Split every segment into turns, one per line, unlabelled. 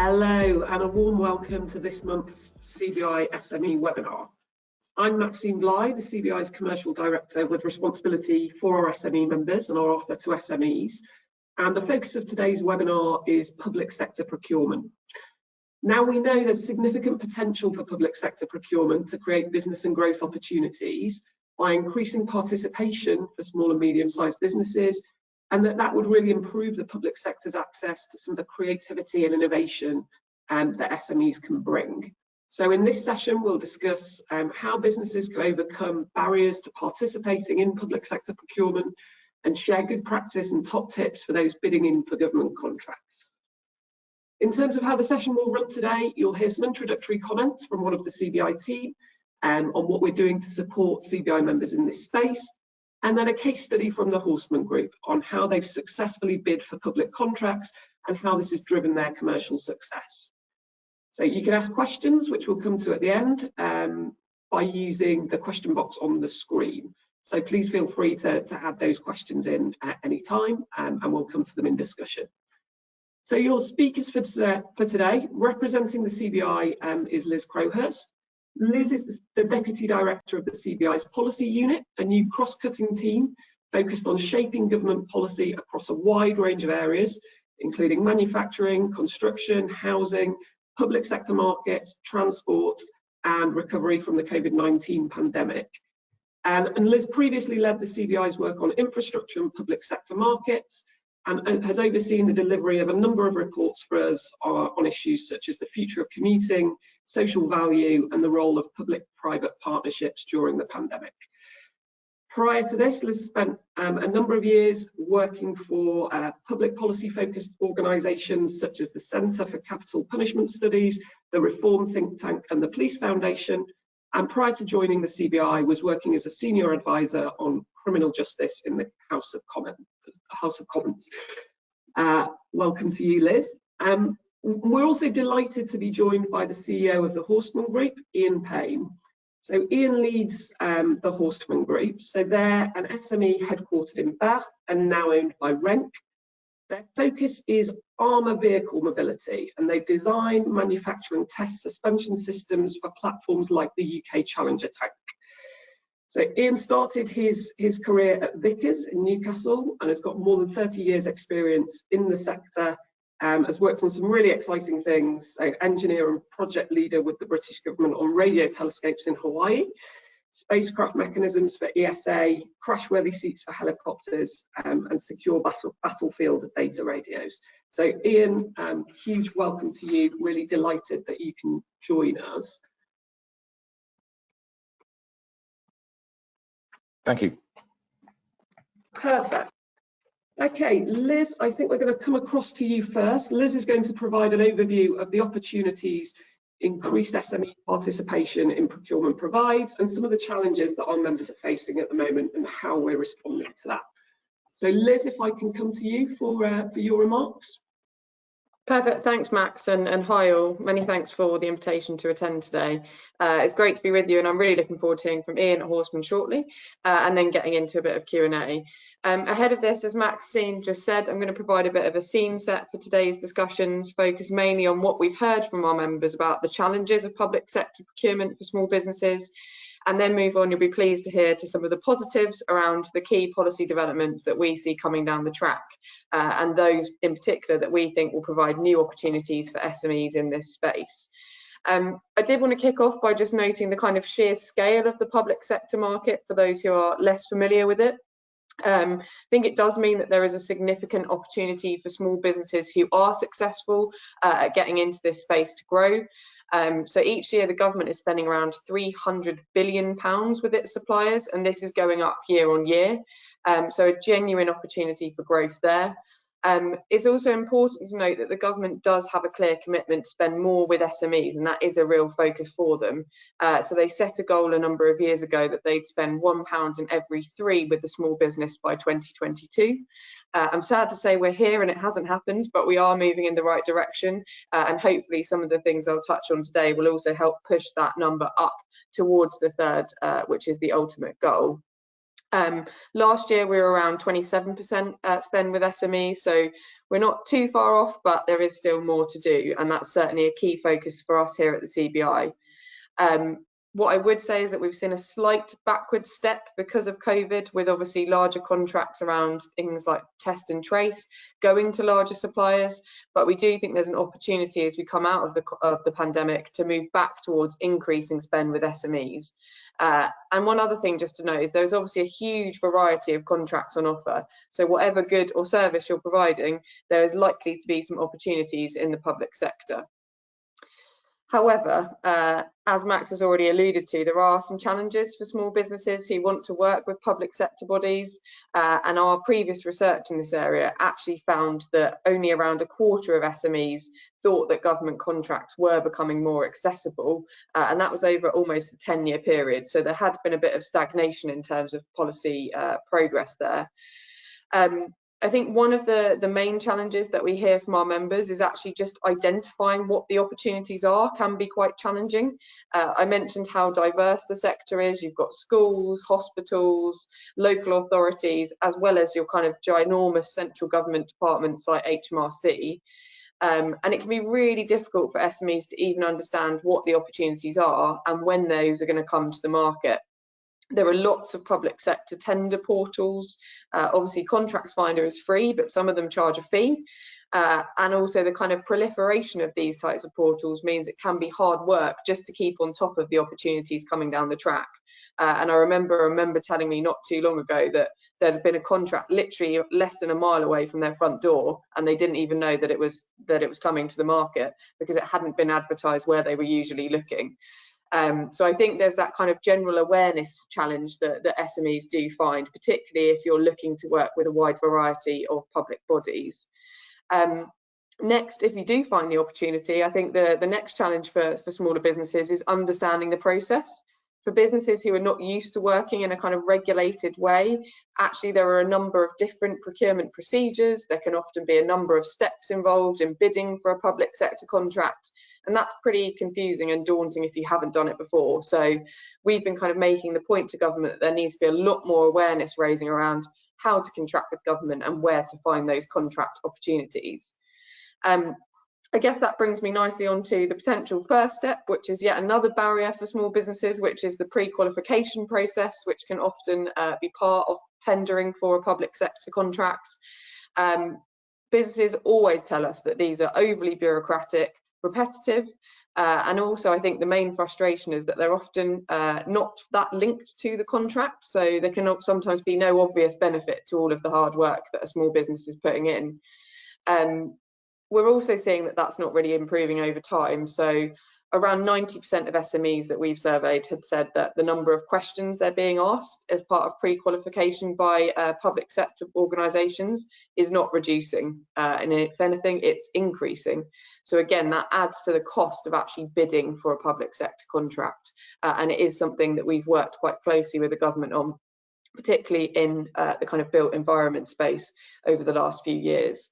Hello and a warm welcome to this month's CBI SME webinar. I'm Maxine Bligh, the CBI's Commercial Director with responsibility for our SME members and our offer to SMEs. And the focus of today's webinar is public sector procurement. Now we know there's significant potential for public sector procurement to create business and growth opportunities by increasing participation for small and medium-sized businesses, and that would really improve the public sector's access to some of the creativity and innovation that SMEs can bring. So in this session, we'll discuss how businesses can overcome barriers to participating in public sector procurement and share good practice and top tips for those bidding in for government contracts. In terms of how the session will run today, you'll hear some introductory comments from one of the CBI team on what we're doing to support CBI members in this space, and then a case study from the Horstman group on how they've successfully bid for public contracts and how this has driven their commercial success. So you can ask questions, which we'll come to at the end, by using the question box on the screen. So please feel free to add those questions in at any time, and we'll come to them in discussion. So your speakers for today, representing the CBI is Liz Crowhurst. Liz is the Deputy Director of the CBI's Policy Unit, a new cross-cutting team focused on shaping government policy across a wide range of areas, including manufacturing, construction, housing, public sector markets, transport, and recovery from the COVID-19 pandemic. And Liz previously led the CBI's work on infrastructure and public sector markets, and has overseen the delivery of a number of reports for us on issues such as the future of commuting, social value, and the role of public-private partnerships during the pandemic. Prior to this, Liz spent a number of years working for public policy-focused organisations such as the Centre for Capital Punishment Studies, the Reform Think Tank, and the Police Foundation. And prior to joining the CBI, was working as a senior advisor on criminal justice in the House of Commons. Welcome to you, Liz. We're also delighted to be joined by the CEO of the Horstman Group, Ian Payne. So Ian leads the Horstman Group. So they're an SME headquartered in Bath and now owned by Renk. Their focus is armour vehicle mobility, and they design, manufacture and test suspension systems for platforms like the UK Challenger tank. So Ian started his career at Vickers in Newcastle and has got more than 30 years experience in the sector, has worked on some really exciting things, so engineer and project leader with the British government on radio telescopes in Hawaii, spacecraft mechanisms for ESA, crash-worthy seats for helicopters, and secure battlefield data radios. So Ian, huge welcome to you, really delighted that you can join us.
Thank you.
Perfect. Okay, Liz, I think we're going to come across to you first. Liz is going to provide an overview of the opportunities increased SME participation in procurement provides and some of the challenges that our members are facing at the moment and how we're responding to that. So Liz, if I can come to you for your remarks.
Perfect, thanks Max, and hi all. Many thanks for the invitation to attend today. It's great to be with you, and I'm really looking forward to hearing from Ian at Horstman shortly, and then getting into a bit of Q&A. Ahead of this, as Maxine just said, I'm going to provide a bit of a scene set for today's discussions, focus mainly on what we've heard from our members about the challenges of public sector procurement for small businesses, and then move on. You'll be pleased to hear to some of the positives around the key policy developments that we see coming down the track, and those in particular that we think will provide new opportunities for SMEs in this space. I did want to kick off by just noting the kind of sheer scale of the public sector market for those who are less familiar with it. I think it does mean that there is a significant opportunity for small businesses who are successful at getting into this space to grow. So each year the government is spending around £300 billion with its suppliers, and this is going up year on year. So a genuine opportunity for growth there. It's also important to note that the government does have a clear commitment to spend more with SMEs, and that is a real focus for them. So they set a goal a number of years ago that they'd spend £1 in every 3 with the small business by 2022. I'm sad to say we're here and it hasn't happened, but we are moving in the right direction, and hopefully some of the things I'll touch on today will also help push that number up towards the 3rd, which is the ultimate goal. Last year we were around 27% spend with SMEs, so we're not too far off, but there is still more to do, and that's certainly a key focus for us here at the CBI. What I would say is that we've seen a slight backward step because of COVID, with obviously larger contracts around things like test and trace going to larger suppliers, but we do think there's an opportunity as we come out of the pandemic to move back towards increasing spend with SMEs. And one other thing just to note is there's obviously a huge variety of contracts on offer. So whatever good or service you're providing, there is likely to be some opportunities in the public sector. However, as Max has already alluded to, there are some challenges for small businesses who want to work with public sector bodies, and our previous research in this area actually found that only around a quarter of SMEs thought that government contracts were becoming more accessible, and that was over almost a 10-year period. So there had been a bit of stagnation in terms of policy progress there. I think one of the main challenges that we hear from our members is actually just identifying what the opportunities are can be quite challenging. I mentioned how diverse the sector is. You've got schools, hospitals, local authorities, as well as your kind of ginormous central government departments like HMRC. And it can be really difficult for SMEs to even understand what the opportunities are and when those are going to come to the market. There are lots of public sector tender portals. Obviously, Contracts Finder is free, but some of them charge a fee. And also the kind of proliferation of these types of portals means it can be hard work just to keep on top of the opportunities coming down the track. And I remember a member telling me not too long ago that there had been a contract literally less than a mile away from their front door, and they didn't even know that it was coming to the market because it hadn't been advertised where they were usually looking. So I think there's that kind of general awareness challenge that SMEs do find, particularly if you're looking to work with a wide variety of public bodies. Next, if you do find the opportunity, I think the next challenge for smaller businesses is understanding the process. For businesses who are not used to working in a kind of regulated way, actually there are a number of different procurement procedures. There can often be a number of steps involved in bidding for a public sector contract, and that's pretty confusing and daunting if you haven't done it before. So we've been kind of making the point to government that there needs to be a lot more awareness raising around how to contract with government and where to find those contract opportunities. I guess that brings me nicely onto the potential first step, which is yet another barrier for small businesses, which is the pre-qualification process, which can often be part of tendering for a public sector contract. Businesses always tell us that these are overly bureaucratic, repetitive, and also I think the main frustration is that they're often not that linked to the contract, so there can sometimes be no obvious benefit to all of the hard work that a small business is putting in. We're also seeing that that's not really improving over time. So around 90% of SMEs that we've surveyed had said that the number of questions they're being asked as part of pre-qualification by public sector organisations is not reducing. And if anything, it's increasing. So again, that adds to the cost of actually bidding for a public sector contract. And it is something that we've worked quite closely with the government on, particularly in the kind of built environment space over the last few years.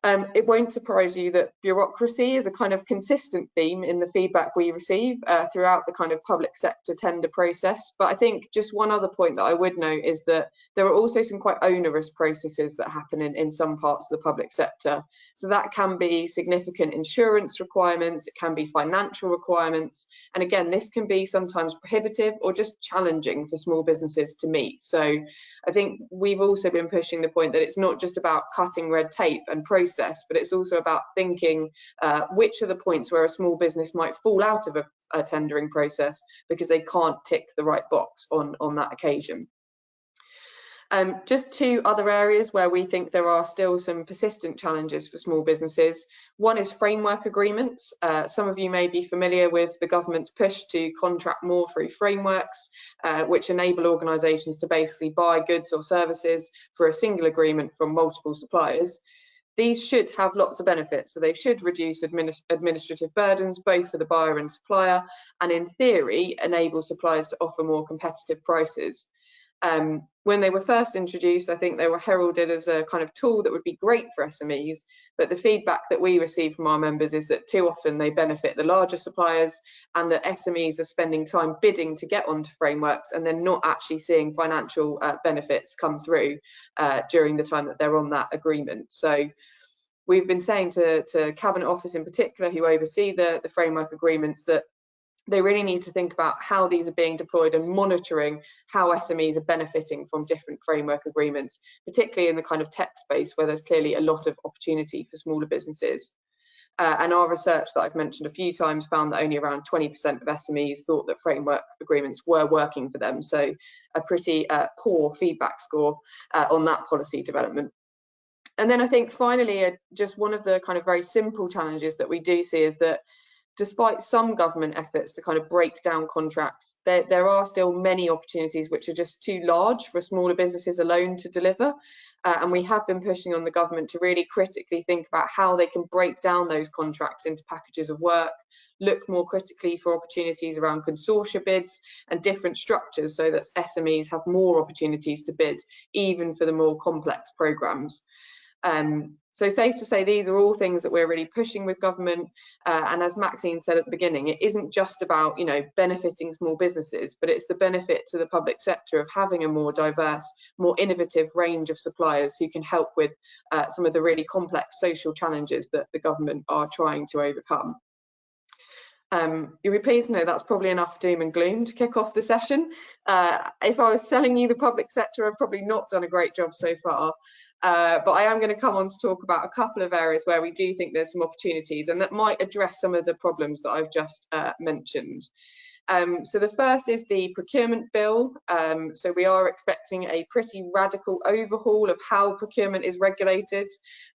It won't surprise you that bureaucracy is a kind of consistent theme in the feedback we receive throughout the kind of public sector tender process. But I think just one other point that I would note is that there are also some quite onerous processes that happen in some parts of the public sector. So that can be significant insurance requirements, it can be financial requirements. And again, this can be sometimes prohibitive or just challenging for small businesses to meet. So I think we've also been pushing the point that it's not just about cutting red tape and process, but it's also about thinking which are the points where a small business might fall out of a tendering process because they can't tick the right box on that occasion. Just two other areas where we think there are still some persistent challenges for small businesses. One is framework agreements. Some of you may be familiar with the government's push to contract more through frameworks, which enable organisations to basically buy goods or services for a single agreement from multiple suppliers. These should have lots of benefits, so they should reduce administrative burdens both for the buyer and supplier, and in theory enable suppliers to offer more competitive prices. When they were first introduced, I think they were heralded as a kind of tool that would be great for SMEs, but the feedback that we receive from our members is that too often they benefit the larger suppliers, and that SMEs are spending time bidding to get onto frameworks and then not actually seeing financial benefits come through during the time that they're on that agreement. So we've been saying to Cabinet Office in particular, who oversee the framework agreements, that they really need to think about how these are being deployed and monitoring how SMEs are benefiting from different framework agreements, particularly in the kind of tech space where there's clearly a lot of opportunity for smaller businesses. And our research that I've mentioned a few times found that only around 20% of SMEs thought that framework agreements were working for them. So a pretty poor feedback score on that policy development. And then I think finally, just one of the kind of very simple challenges that we do see is that despite some government efforts to kind of break down contracts, there are still many opportunities which are just too large for smaller businesses alone to deliver. And we have been pushing on the government to really critically think about how they can break down those contracts into packages of work, look more critically for opportunities around consortia bids and different structures so that SMEs have more opportunities to bid, even for the more complex programmes. So safe to say these are all things that we're really pushing with government, and as Maxine said at the beginning, it isn't just about, you know, benefiting small businesses, but it's the benefit to the public sector of having a more diverse, more innovative range of suppliers who can help with some of the really complex social challenges that the government are trying to overcome. You'll be pleased to know that's probably enough doom and gloom to kick off the session. If I was selling you the public sector, I've probably not done a great job so far. But I am going to come on to talk about a couple of areas where we do think there's some opportunities and that might address some of the problems that I've just mentioned. So the first is the Procurement Bill. So we are expecting a pretty radical overhaul of how procurement is regulated,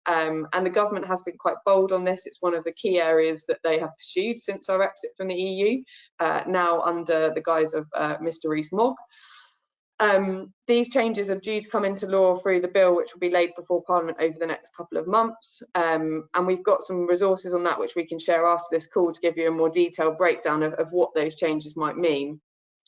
and the government has been quite bold on this. It's one of the key areas that they have pursued since our exit from the EU, now under the guise of Mr. Rees-Mogg. These changes are due to come into law through the bill, which will be laid before Parliament over the next couple of months, and we've got some resources on that which we can share after this call to give you a more detailed breakdown of what those changes might mean.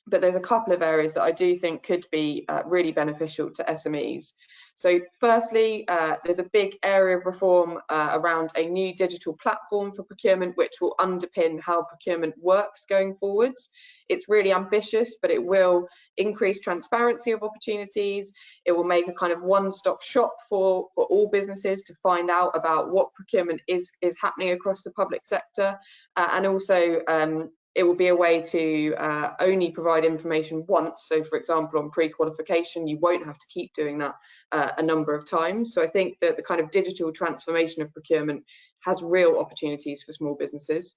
But there's a couple of areas that I do think could be really beneficial to SMEs. So firstly, there's a big area of reform around a new digital platform for procurement, which will underpin how procurement works going forwards. It's really ambitious, but it will increase transparency of opportunities. It will make a kind of one-stop shop for all businesses to find out about what procurement is happening across the public sector, and also it will be a way to only provide information once. So for example, on pre-qualification, you won't have to keep doing that a number of times. So I think that the kind of digital transformation of procurement has real opportunities for small businesses.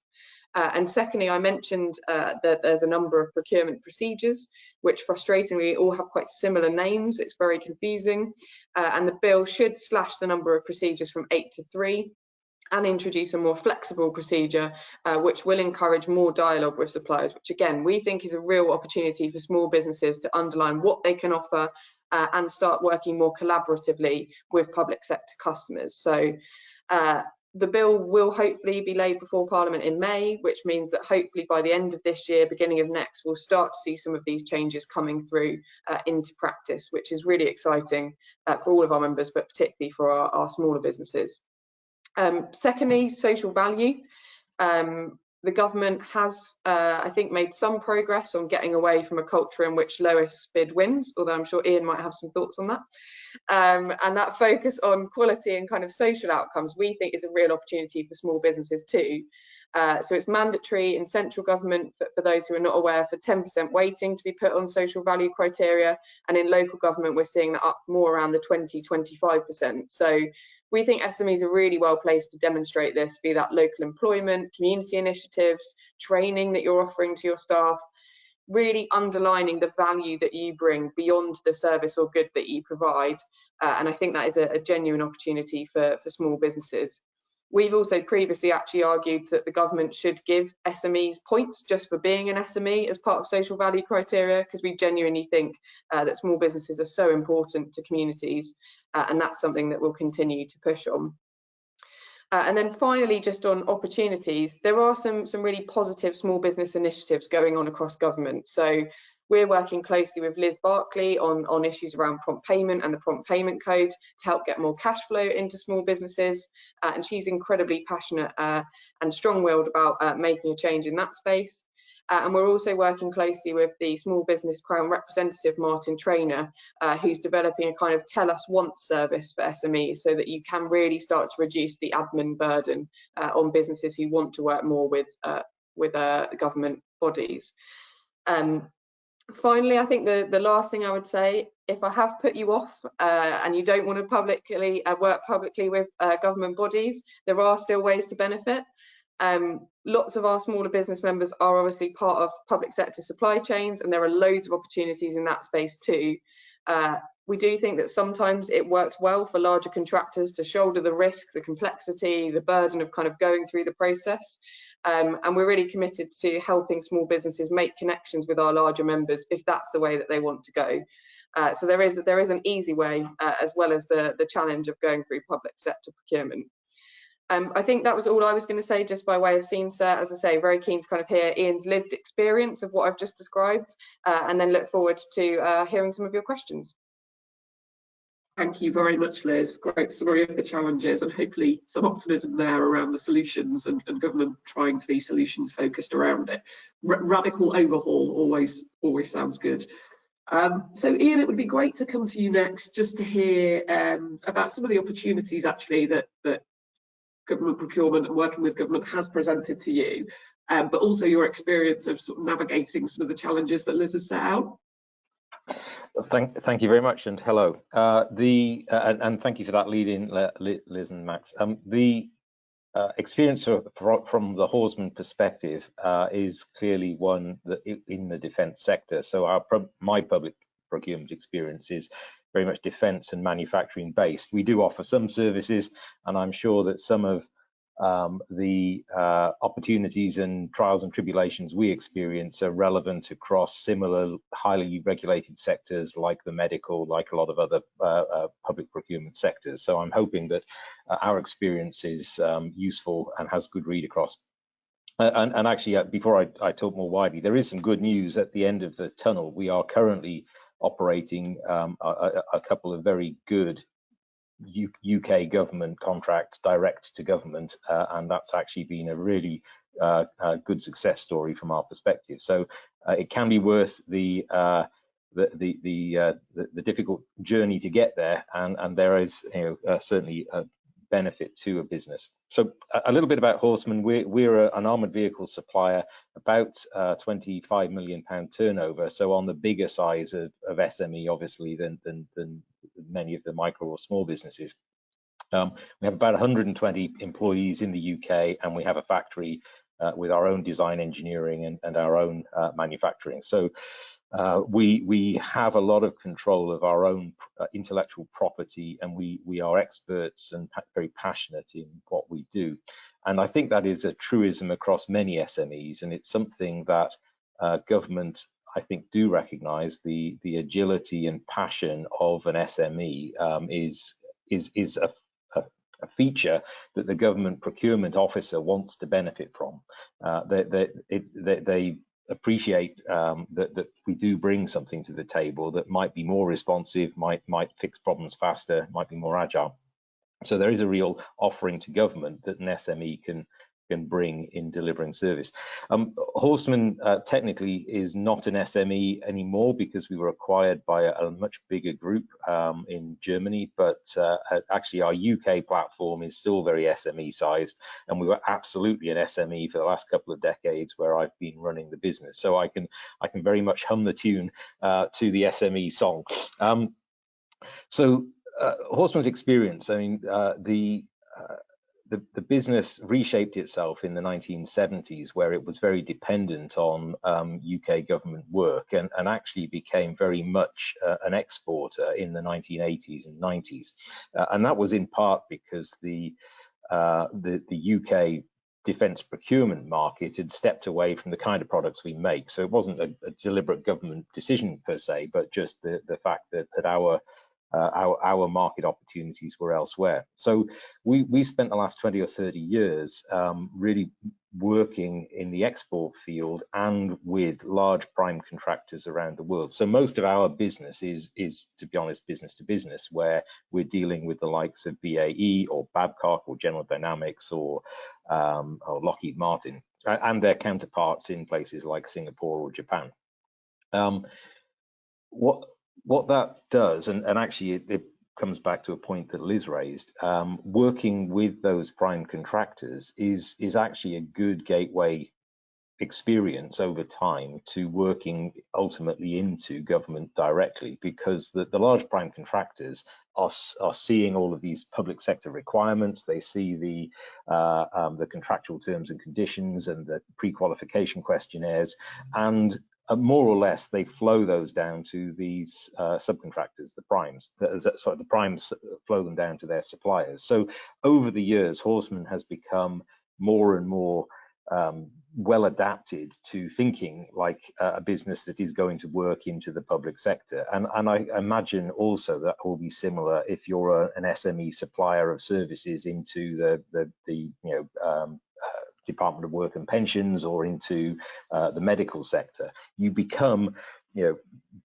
And secondly, I mentioned that there's a number of procurement procedures, which frustratingly all have quite similar names. It's very confusing. And the bill should slash the number of procedures from 8 to 3. And introduce a more flexible procedure, which will encourage more dialogue with suppliers, which again, we think is a real opportunity for small businesses to underline what they can offer and start working more collaboratively with public sector customers. So the bill will hopefully be laid before Parliament in May, which means that hopefully by the end of this year, beginning of next, we'll start to see some of these changes coming through into practice, which is really exciting for all of our members, but particularly for our smaller businesses. Secondly, social value. The government has, I think, made some progress on getting away from a culture in which lowest bid wins, although I'm sure Ian might have some thoughts on that. And that focus on quality and kind of social outcomes, we think is a real opportunity for small businesses too. So it's mandatory in central government, for those who are not aware, for 10% weighting to be put on social value criteria. And in local government, we're seeing that up more around the 20–25%. So we think SMEs are really well placed to demonstrate this, be that local employment, community initiatives, training that you're offering to your staff, really underlining the value that you bring beyond the service or good that you provide. And I think that is a genuine opportunity for small businesses. We've also previously actually argued that the government should give SMEs points just for being an SME as part of social value criteria, because we genuinely think that small businesses are so important to communities, and that's something that we'll continue to push on. And then finally, just on opportunities, there are some really positive small business initiatives going on across government. So We're working closely with Liz Barkley on issues around prompt payment and the prompt payment code to help get more cash flow into small businesses. And she's incredibly passionate and strong-willed about making a change in that space. And we're also working closely with the Small Business Crown representative, Martin Trainer, who's developing a kind of tell us once service for SMEs so that you can really start to reduce the admin burden on businesses who want to work more with government bodies. Finally, I think the last thing I would say, if I have put you off and you don't want to publicly work publicly with government bodies, there are still ways to benefit. Lots of our smaller business members are obviously part of public sector supply chains, and there are loads of opportunities in that space too. We do think that sometimes it works well for larger contractors to shoulder the risks, the complexity, the burden of kind of going through the process. And we're really committed to helping small businesses make connections with our larger members if that's the way that they want to go. So there is an easy way as well as the challenge of going through public sector procurement. I think that was all I was going to say, just by way of scene set. As I say, very keen to kind of hear Ian's lived experience of what I've just described, and then look forward to hearing some of your questions.
Thank you very much, Liz. Great summary of the challenges and hopefully some optimism there around the solutions and government trying to be solutions focused around it. Radical overhaul always sounds good. So Ian, it would be great to come to you next just to hear about some of the opportunities actually that government procurement and working with government has presented to you, but also your experience of sort of navigating some of the challenges that Liz has set out.
Thank you very much, and hello. And thank you for that lead in, Liz and Max. The experience from the Horseman perspective is clearly one that in the defence sector. So my public procurement experience is very much defence and manufacturing based. We do offer some services, and I'm sure that some of the opportunities and trials and tribulations we experience are relevant across similar highly regulated sectors like the medical, like a lot of other public procurement sectors. So I'm hoping that our experience is useful and has good read across. And actually, before I talk more widely, there is some good news at the end of the tunnel. We are currently operating a couple of very good UK government contracts direct to government, and that's actually been a really good success story from our perspective. So it can be worth the difficult journey to get there, and there is certainly a benefit to a business. So a little bit about Horstman. We're an armoured vehicle supplier, about £25 million turnover, so on the bigger size of SME obviously than many of the micro or small businesses. We have about 120 employees in the UK, and we have a factory with our own design engineering and our own manufacturing. So we have a lot of control of our own intellectual property, and we are experts and very passionate in what we do. And I think that is a truism across many SMEs, and it's something that government, I think, do recognise. The agility and passion of an SME is a feature that the government procurement officer wants to benefit from. They appreciate that we do bring something to the table that might be more responsive, might fix problems faster, might be more agile. So there is a real offering to government that an SME can bring in delivering service. Horstman technically is not an SME anymore because we were acquired by a much bigger group in Germany, but actually our UK platform is still very SME sized, and we were absolutely an SME for the last couple of decades where I've been running the business. So I can very much hum the tune to the SME song. So Horstman's experience, I mean, the business reshaped itself in the 1970s, where it was very dependent on UK government work, and actually became very much an exporter in the 1980s and 90s. And that was in part because the UK defence procurement market had stepped away from the kind of products we make. So it wasn't a deliberate government decision per se, but just the fact that our our market opportunities were elsewhere. So we spent the last 20 or 30 years really working in the export field and with large prime contractors around the world. So most of our business is to be honest, business to business, where we're dealing with the likes of BAE or Babcock or General Dynamics or Lockheed Martin and their counterparts in places like Singapore or Japan. What that does, and actually it comes back to a point that Liz raised, working with those prime contractors is actually a good gateway experience over time to working ultimately into government directly, because the large prime contractors are seeing all of these public sector requirements. They see the contractual terms and conditions and the pre-qualification questionnaires, and more or less they flow those down to these subcontractors, the primes. The primes flow them down to their suppliers. So over the years, Horstman has become more and more well adapted to thinking like a business that is going to work into the public sector, and I imagine also that will be similar if you're an SME supplier of services into the Department of Work and Pensions or into the medical sector. You become,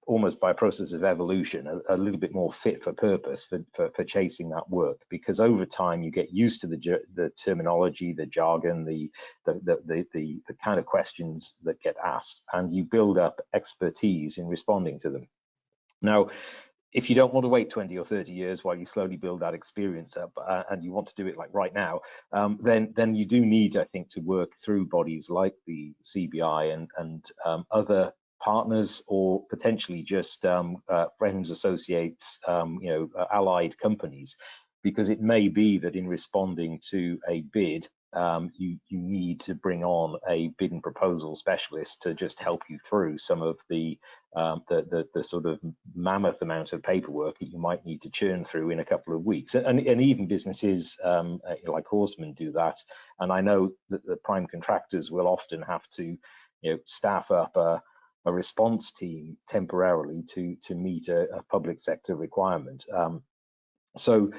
almost by a process of evolution, a little bit more fit for purpose for chasing that work, because over time you get used to the terminology, the jargon, the kind of questions that get asked, and you build up expertise in responding to them. Now, if you don't want to wait 20 or 30 years while you slowly build that experience up, and you want to do it like right now, then you do need, I think, to work through bodies like the CBI and other partners, or potentially just friends, associates, allied companies, because it may be that in responding to a bid, you need to bring on a bid and proposal specialist to just help you through some of the sort of mammoth amount of paperwork that you might need to churn through in a couple of weeks. And even businesses like Horstman do that. And I know that the prime contractors will often have to staff up a response team temporarily to meet a public sector requirement. So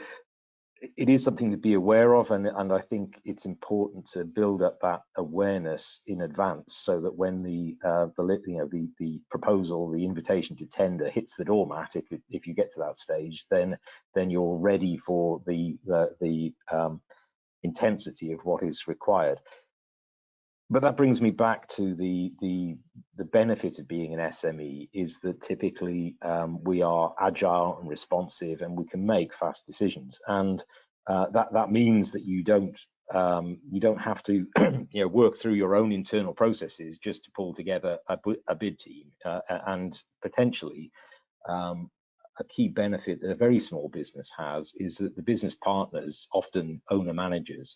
it is something to be aware of, and I think it's important to build up that awareness in advance, so that when the proposal, the invitation to tender hits the doormat, if you get to that stage, then you're ready for the intensity of what is required. But that brings me back to the benefit of being an SME is that typically we are agile and responsive, and we can make fast decisions. And that means that you don't have to work through your own internal processes just to pull together a bid team. And potentially a key benefit that a very small business has is that the business partners, often owner managers,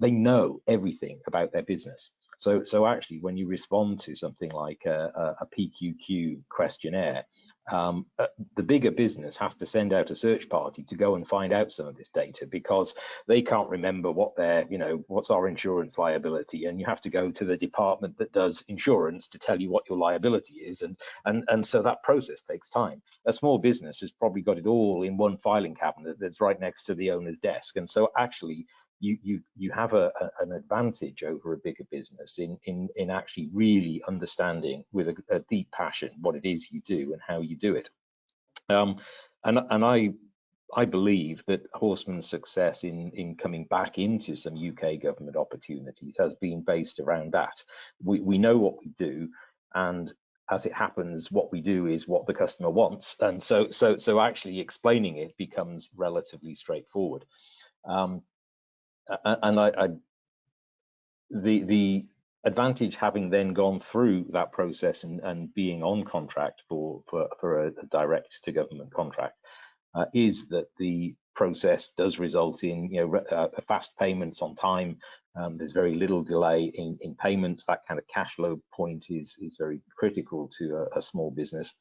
they know everything about their business. So actually, when you respond to something like a PQQ questionnaire, the bigger business has to send out a search party to go and find out some of this data, because they can't remember what their, what's our insurance liability, and you have to go to the department that does insurance to tell you what your liability is, and so that process takes time. A small business has probably got it all in one filing cabinet that's right next to the owner's desk, and so actually you have an advantage over a bigger business in actually really understanding with a deep passion what it is you do and how you do it. And I believe that Horstman's success in coming back into some UK government opportunities has been based around that. We know what we do, and as it happens, what we do is what the customer wants, and so actually explaining it becomes relatively straightforward. And the advantage, having then gone through that process and being on contract for a direct to government contract, is that the process does result in fast payments on time. There's very little delay in payments. That kind of cash flow point is very critical to a small business.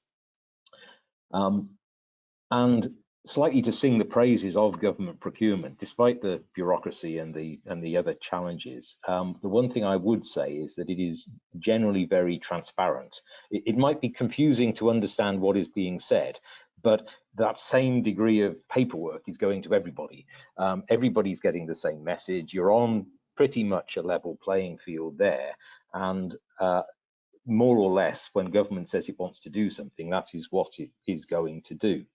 And slightly to sing the praises of government procurement, despite the bureaucracy and the other challenges, the one thing I would say is that it is generally very transparent. It might be confusing to understand what is being said, but that same degree of paperwork is going to everybody. Everybody's getting the same message. You're on pretty much a level playing field there, and more or less, when government says it wants to do something, that is what it is going to do.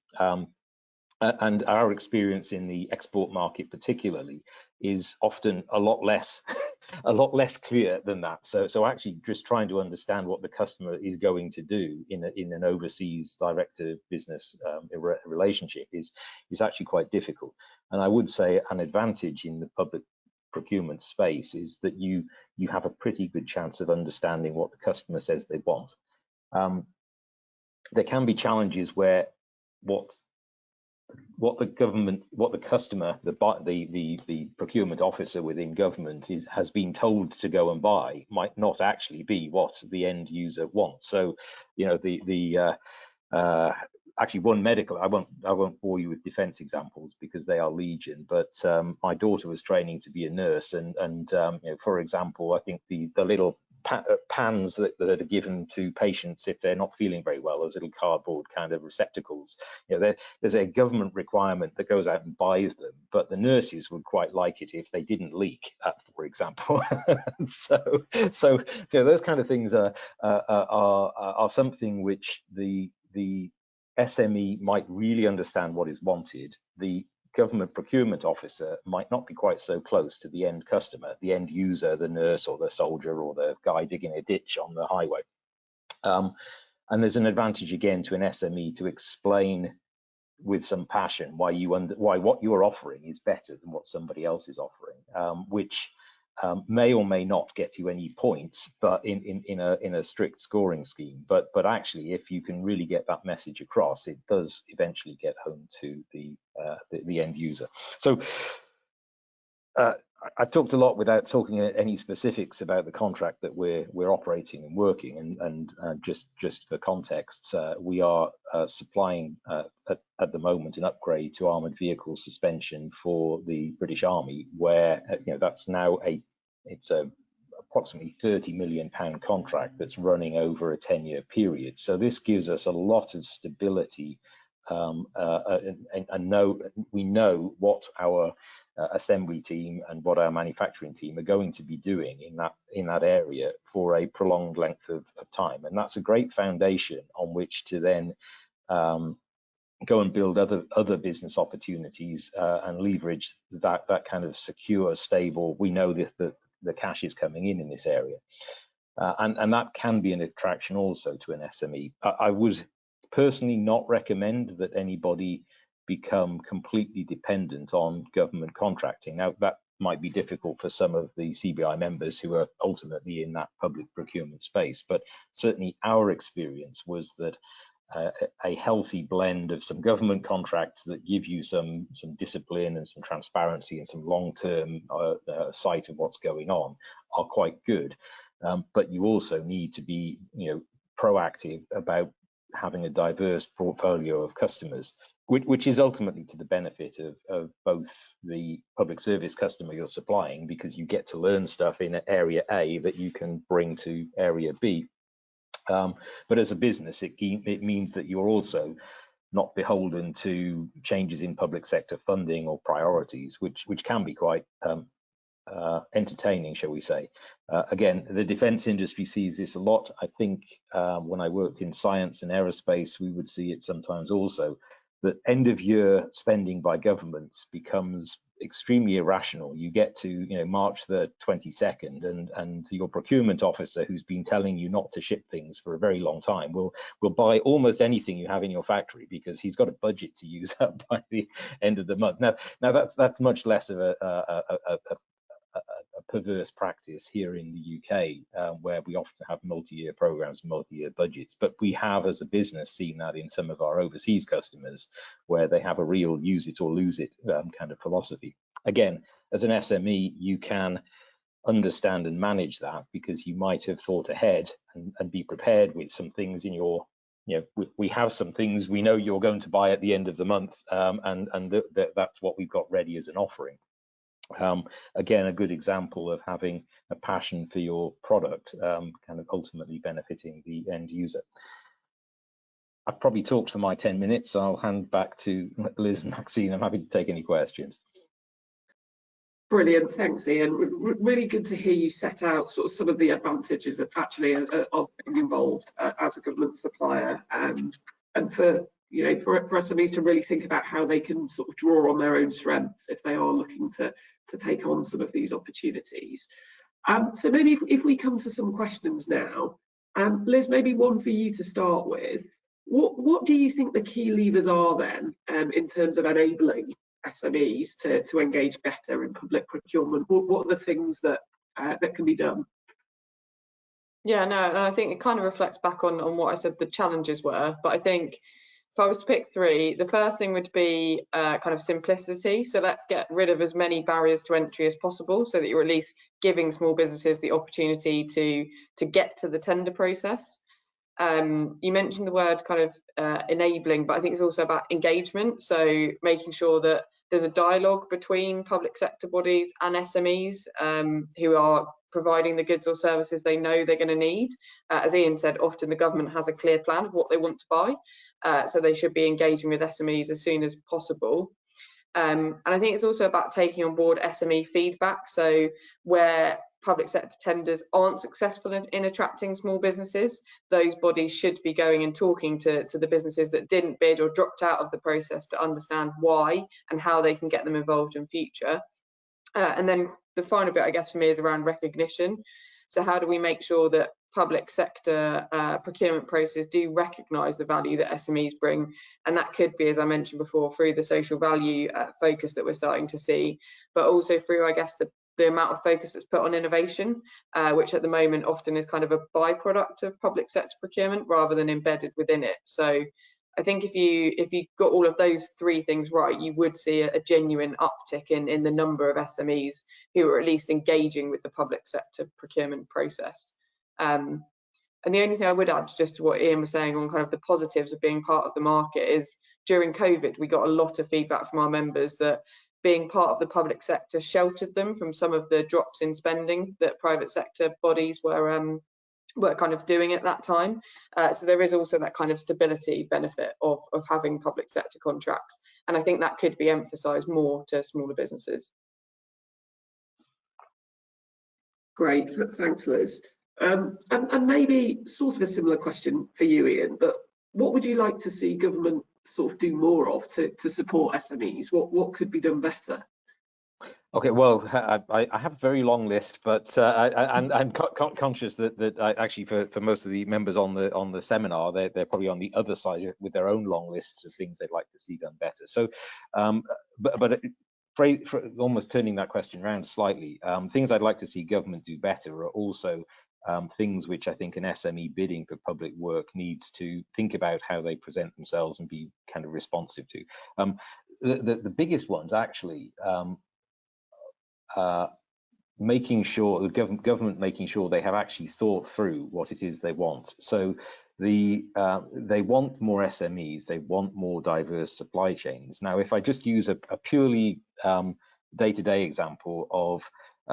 And our experience in the export market particularly is often a lot less a lot less clear than that. So actually just trying to understand what the customer is going to do in an overseas direct-to-business relationship is actually quite difficult. And I would say an advantage in the public procurement space is that you have a pretty good chance of understanding what the customer says they want. There can be challenges where what the customer, the procurement officer within government has been told to go and buy might not actually be what the end user wants. So, you know, actually one medical, I won't bore you with defense examples because they are legion, but my daughter was training to be a nurse, and you know, for example, I think the little pans that are given to patients if they're not feeling very well, those little cardboard kind of receptacles, you know, there's a government requirement that goes out and buys them, but the nurses would quite like it if they didn't leak, for example. so those kind of things are something which the SME might really understand what is wanted. The government procurement officer might not be quite so close to the end customer, the end user, the nurse or the soldier or the guy digging a ditch on the highway. And there's an advantage again to an SME to explain with some passion why what you are offering is better than what somebody else is offering, which may or may not get you any points, but in a strict scoring scheme. But actually, if you can really get that message across, it does eventually get home to the end user. So I talked a lot without talking any specifics about the contract that we're operating and working, and just for context, we are supplying at the moment an upgrade to armoured vehicle suspension for the British Army, where you know, that's now it's a approximately £30 million contract that's running over a 10-year period. So this gives us a lot of stability, and we know what our assembly team and what our manufacturing team are going to be doing in that area for a prolonged length of time, and that's a great foundation on which to then go and build other business opportunities and leverage that kind of secure, stable. We know that the cash is coming in this area, and that can be an attraction also to an SME. I would personally not recommend that anybody become completely dependent on government contracting. Now, that might be difficult for some of the CBI members who are ultimately in that public procurement space, but certainly our experience was that a healthy blend of some government contracts that give you some discipline and some transparency and some long-term sight of what's going on are quite good. But you also need to be, you know, proactive about having a diverse portfolio of customers, which is ultimately to the benefit of both the public service customer you're supplying, because you get to learn stuff in area A that you can bring to area B. But as a business, it means that you're also not beholden to changes in public sector funding or priorities, which can be quite entertaining, shall we say. Again, the defense industry sees this a lot. I think when I worked in science and aerospace, we would see it sometimes also, that end of year spending by governments becomes extremely irrational. You get to, you know, March the 22nd, and your procurement officer, who's been telling you not to ship things for a very long time, will buy almost anything you have in your factory because he's got a budget to use up by the end of the month. Now that's much less of a perverse practice here in the UK, where we often have multi-year programs, multi-year budgets, but we have as a business seen that in some of our overseas customers where they have a real use it or lose it kind of philosophy. Again, as an SME, you can understand and manage that because you might have thought ahead and be prepared with some things in your, you know, we have some things we know you're going to buy at the end of the month, and that's what we've got ready as an offering. Again, a good example of having a passion for your product, kind of ultimately benefiting the end user. I've probably talked for my 10 minutes, so I'll hand back to Liz and Maxine. I'm happy to take any questions.
Brilliant, thanks, Ian. Really good to hear you set out sort of some of the advantages of actually of being involved as a government supplier, and for for SMEs to really think about how they can sort of draw on their own strengths if they are looking to take on some of these opportunities. So maybe if we come to some questions now, Liz, maybe one for you to start with. What do you think the key levers are then in terms of enabling SMEs to engage better in public procurement? What are the things that that can be done?
Yeah, no, and I think it kind of reflects back on what I said the challenges were, but I think if I was to pick three, the first thing would be kind of simplicity. So let's get rid of as many barriers to entry as possible, so that you're at least giving small businesses the opportunity to get to the tender process. You mentioned the word kind of enabling, but I think it's also about engagement. So making sure that there's a dialogue between public sector bodies and SMEs who are providing the goods or services they know they're going to need. As Ian said, often the government has a clear plan of what they want to buy, so they should be engaging with SMEs as soon as possible. And I think it's also about taking on board SME feedback. So where public sector tenders aren't successful in attracting small businesses, those bodies should be going and talking to the businesses that didn't bid or dropped out of the process to understand why and how they can get them involved in future. And then the final bit, I guess, for me is around recognition. So how do we make sure that public sector procurement processes do recognise the value that SMEs bring? And that could be, as I mentioned before, through the social value focus that we're starting to see, but also through, I guess, the amount of focus that's put on innovation, which at the moment often is kind of a byproduct of public sector procurement rather than embedded within it. So I think if you got all of those three things right, you would see a genuine uptick in the number of SMEs who are at least engaging with the public sector procurement process. And the only thing I would add just to what Ian was saying on kind of the positives of being part of the market is during COVID, we got a lot of feedback from our members that being part of the public sector sheltered them from some of the drops in spending that private sector bodies were kind of doing at that time. So there is also that kind of stability benefit of having public sector contracts. And I think that could be emphasised more to smaller businesses.
Great, thanks, Liz. And maybe sort of a similar question for you, Ian, but what would you like to see government sort of do more of to support SMEs? What could be done better?
Okay, well, I have a very long list, but I'm conscious that actually for most of the members on the seminar, they're probably on the other side with their own long lists of things they'd like to see done better. So, but for almost turning that question around slightly, things I'd like to see government do better are also things which I think an SME bidding for public work needs to think about how they present themselves and be kind of responsive to. The biggest ones actually. Making sure the government making sure they have actually thought through what it is they want. So they want more SMEs, they want more diverse supply chains. Now, if I just use a purely day-to-day example of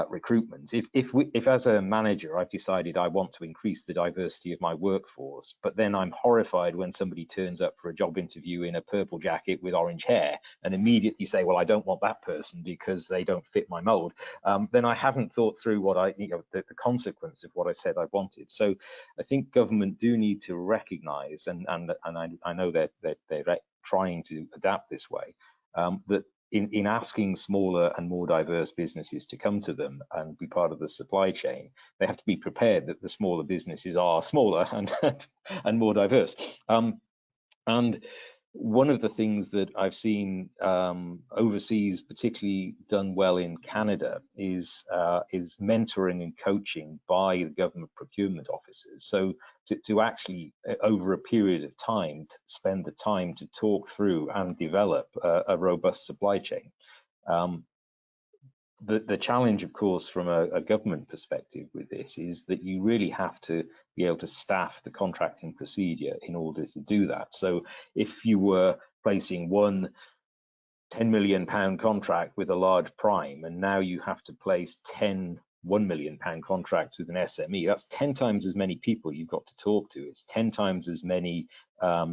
recruitment, if as a manager I've decided I want to increase the diversity of my workforce, but then I'm horrified when somebody turns up for a job interview in a purple jacket with orange hair and immediately say, well, I don't want that person because they don't fit my mold, then I haven't thought through what the consequence of what I said I wanted. So I think government do need to recognize, and I know that they're trying to adapt this way, that in asking smaller and more diverse businesses to come to them and be part of the supply chain, they have to be prepared that the smaller businesses are smaller and more diverse. And one of the things that I've seen overseas, particularly done well in Canada, is mentoring and coaching by the government procurement officers. So to actually, over a period of time, spend the time to talk through and develop a robust supply chain. The challenge, of course, from a government perspective with this is that you really have to be able to staff the contracting procedure in order to do that. So if you were placing one £10 million contract with a large prime, and now you have to place 10 £1 million contracts with an SME, that's 10 times as many people you've got to talk to. It's 10 times as many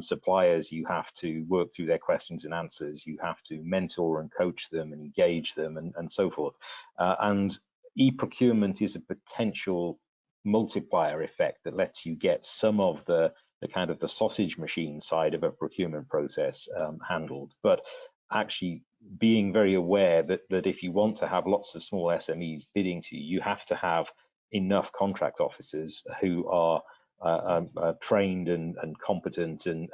suppliers, you have to work through their questions and answers, you have to mentor and coach them and engage them and so forth. And e-procurement is a potential multiplier effect that lets you get some of the kind of the sausage machine side of a procurement process handled, but actually being very aware that if you want to have lots of small SMEs bidding to you, you have to have enough contract officers who are trained and competent and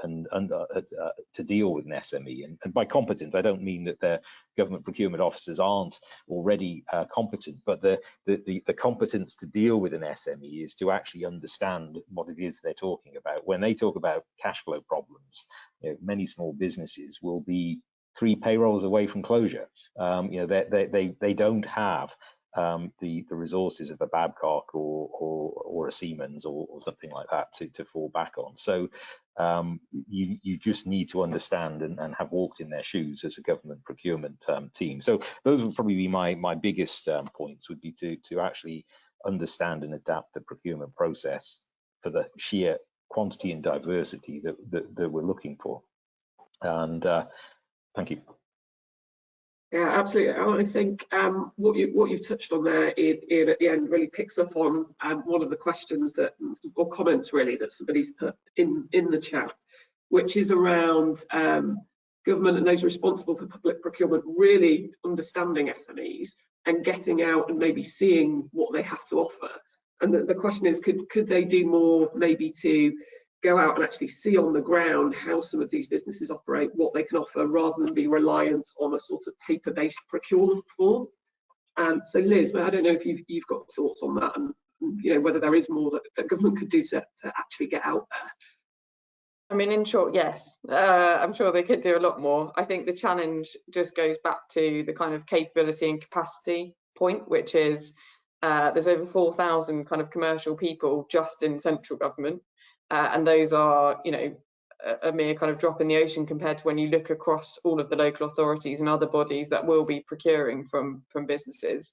to deal with an SME. And by competent, I don't mean that their government procurement officers aren't already competent, but the competence to deal with an SME is to actually understand what it is they're talking about. When they talk about cash flow problems, many small businesses will be 3 payrolls away from closure. They don't have the resources of a Babcock or a Siemens or something like that to fall back on. So you just need to understand and have walked in their shoes as a government procurement team. So those would probably be my biggest points, would be to actually understand and adapt the procurement process for the sheer quantity and diversity that we're looking for. And thank you.
Yeah, absolutely. I think what you touched on there, Ian, at the end, really picks up on one of the questions or comments really that somebody's put in the chat, which is around government and those responsible for public procurement really understanding SMEs and getting out and maybe seeing what they have to offer. And the question is, could they do more maybe to go out and actually see on the ground how some of these businesses operate, what they can offer, rather than be reliant on a sort of paper-based procurement form. So Liz, I don't know if you've got thoughts on that, and whether there is more that government could do to actually get out there.
I mean, in short, yes. I'm sure they could do a lot more. I think the challenge just goes back to the kind of capability and capacity point, which is there's over 4,000 kind of commercial people just in central government. And those are, a mere kind of drop in the ocean compared to when you look across all of the local authorities and other bodies that will be procuring from businesses.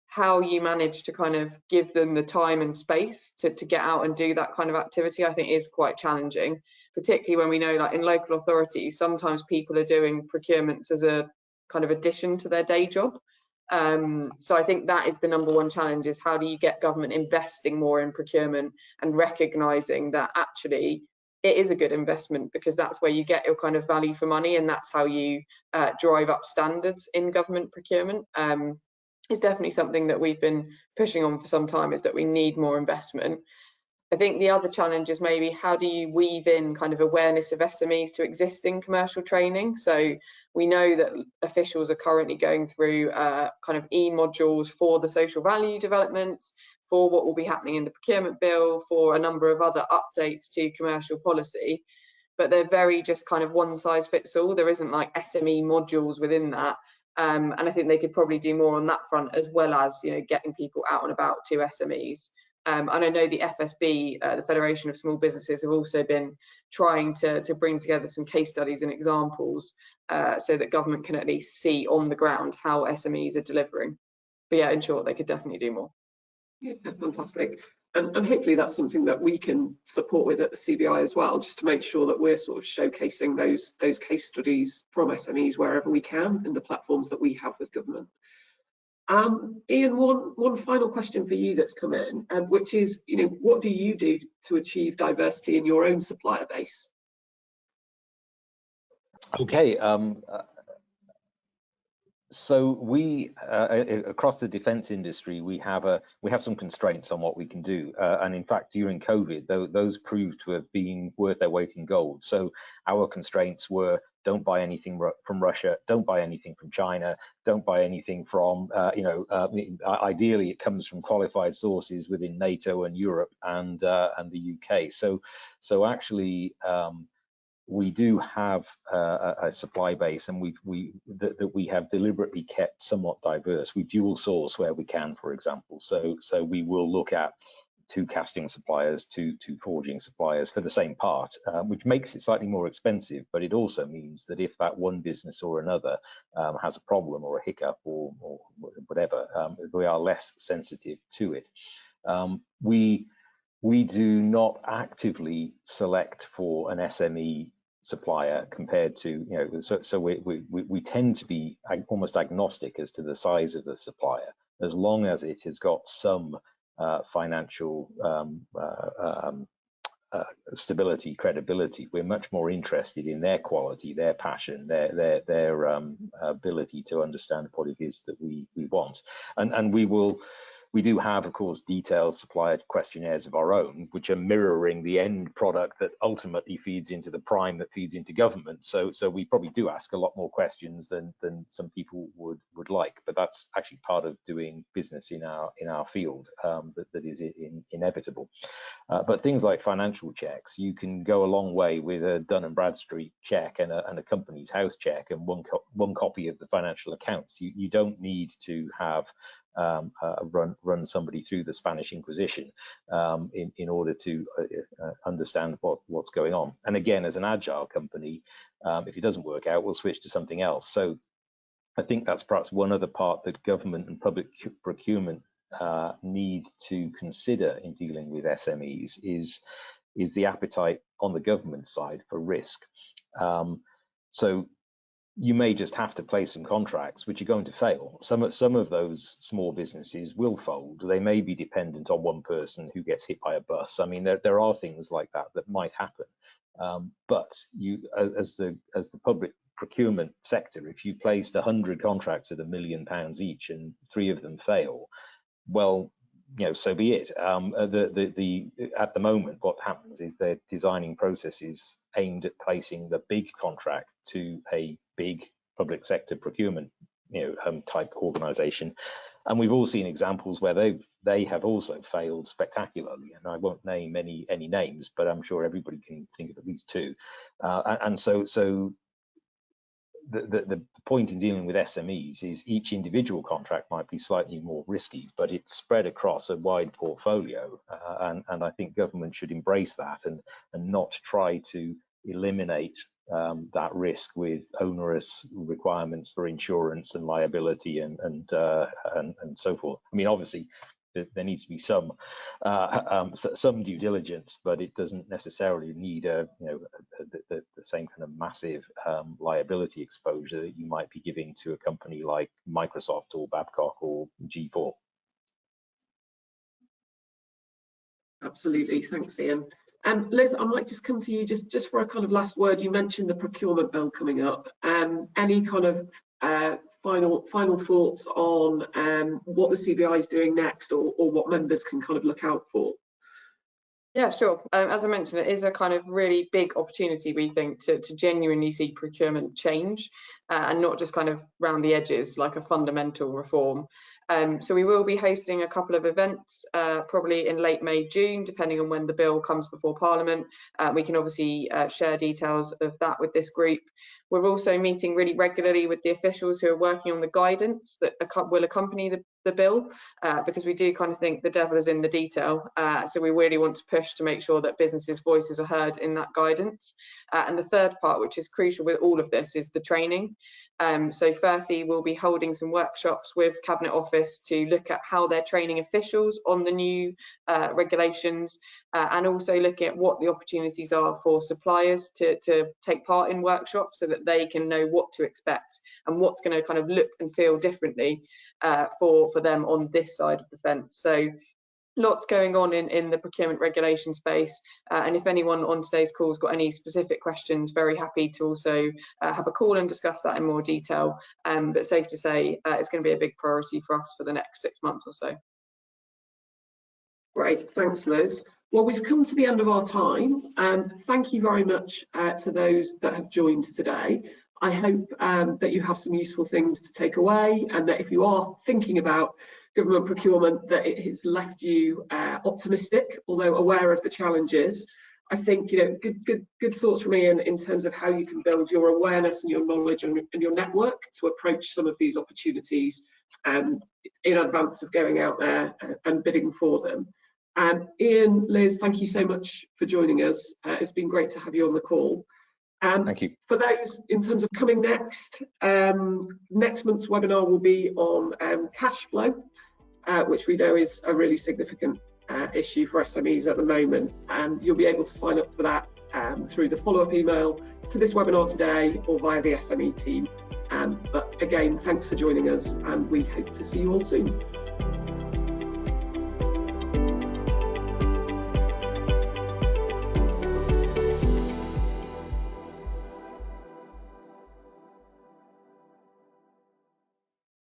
How you manage to kind of give them the time and space to get out and do that kind of activity, I think is quite challenging, particularly when we know, like in local authorities, sometimes people are doing procurements as a kind of addition to their day job. So I think that is the number one challenge, is how do you get government investing more in procurement and recognising that actually it is a good investment, because that's where you get your kind of value for money, and that's how you drive up standards in government procurement. It's definitely something that we've been pushing on for some time, is that we need more investment. I think the other challenge is maybe how do you weave in kind of awareness of SMEs to existing commercial training. So we know that officials are currently going through kind of e-modules for the social value developments, for what will be happening in the Procurement Bill, for a number of other updates to commercial policy, but they're very just kind of one size fits all. There isn't like SME modules within that. And I think they could probably do more on that front, as well as getting people out and about to SMEs. And I know the FSB, the Federation of Small Businesses, have also been trying to bring together some case studies and examples so that government can at least see on the ground how SMEs are delivering. But yeah, in short, they could definitely do more.
Yeah, fantastic. And hopefully that's something that we can support with at the CBI as well, just to make sure that we're sort of showcasing those case studies from SMEs wherever we can in the platforms that we have with government. Ian, one final question for you that's come in, which is, what do you do to achieve diversity in your own supplier base?
Okay. So we across the defence industry, we have some constraints on what we can do, and in fact during COVID those proved to have been worth their weight in gold. So our constraints were: don't buy anything from Russia, don't buy anything from China, don't buy anything from ideally it comes from qualified sources within NATO and Europe and the UK. So actually we do have a supply base, and we have deliberately kept somewhat diverse. We dual source where we can, for example. So we will look at 2 casting suppliers, 2 forging suppliers for the same part, which makes it slightly more expensive, but it also means that if that one business or another has a problem or a hiccup or whatever, we are less sensitive to it. We do not actively select for an SME supplier compared to, you know, so we tend to be almost agnostic as to the size of the supplier, as long as it has got some financial stability, credibility. We're much more interested in their quality, their passion, their ability to understand what it is that we want, and we do have, of course, detailed supplier questionnaires of our own, which are mirroring the end product that ultimately feeds into the prime that feeds into government. So we probably do ask a lot more questions than some people would like, but that's actually part of doing business in our field, that is inevitable. But things like financial checks, you can go a long way with a Dun & Bradstreet check and a company's house check and one copy of the financial accounts. You don't need to have run somebody through the Spanish Inquisition in order to understand what's going on. And again, as an agile company, if it doesn't work out, we'll switch to something else. So I think that's perhaps one other part that government and public procurement need to consider in dealing with SMEs is the appetite on the government side for risk. So you may just have to place some contracts which are going to fail. Some of those small businesses will fold. They may be dependent on one person who gets hit by a bus. I mean, there are things like that might happen. But you, as the public procurement sector, if you placed 100 contracts at £1 million each and 3 of them fail, well, you know, so be it. At the moment, what happens is they're designing processes aimed at placing the big contract to a big public sector procurement, you know, type organisation, and we've all seen examples where they have also failed spectacularly. And I won't name any names, but I'm sure everybody can think of at least 2. And so the point in dealing with SMEs is each individual contract might be slightly more risky, but it's spread across a wide portfolio, and I think government should embrace that and not try to eliminate that risk with onerous requirements for insurance and liability and so forth. I mean, obviously there needs to be some due diligence, but it doesn't necessarily need the same kind of massive liability exposure that you might be giving to a company like Microsoft or Babcock or G4.
Absolutely, thanks, Ian. Liz, I might just come to you just for a kind of last word. You mentioned the Procurement Bill coming up. Any kind of final thoughts on what the CBI is doing next, or what members can kind of look out for?
Yeah, sure. As I mentioned, it is a kind of really big opportunity, we think, to genuinely see procurement change and not just kind of round the edges, like a fundamental reform. So we will be hosting a couple of events, probably in late May, June, depending on when the bill comes before Parliament. We can obviously share details of that with this group. We're also meeting really regularly with the officials who are working on the guidance that will accompany the bill, because we do kind of think the devil is in the detail. So we really want to push to make sure that businesses' voices are heard in that guidance. And the third part, which is crucial with all of this, is the training. So firstly, we'll be holding some workshops with Cabinet Office to look at how they're training officials on the new regulations, and also looking at what the opportunities are for suppliers to take part in workshops so that they can know what to expect and what's going to kind of look and feel differently for them on this side of the fence. So lots going on in the procurement regulation space, and if anyone on today's call has got any specific questions, very happy to also have a call and discuss that in more detail, but safe to say it's going to be a big priority for us for the next 6 months or so.
Great, thanks, Liz. Well, we've come to the end of our time. Thank you very much to those that have joined today. I hope that you have some useful things to take away, and that if you are thinking about government procurement, that it has left you optimistic, although aware of the challenges. I think, you know, good thoughts from Ian in terms of how you can build your awareness and your knowledge and your network to approach some of these opportunities in advance of going out there and bidding for them. Ian, Liz, thank you so much for joining us. It's been great to have you on the call.
Thank you.
For those in terms of coming next month's webinar will be on cash flow, which we know is a really significant issue for SMEs at the moment. You'll be able to sign up for that through the follow-up email to this webinar today or via the SME team. But again, thanks for joining us, and we hope to see you all soon.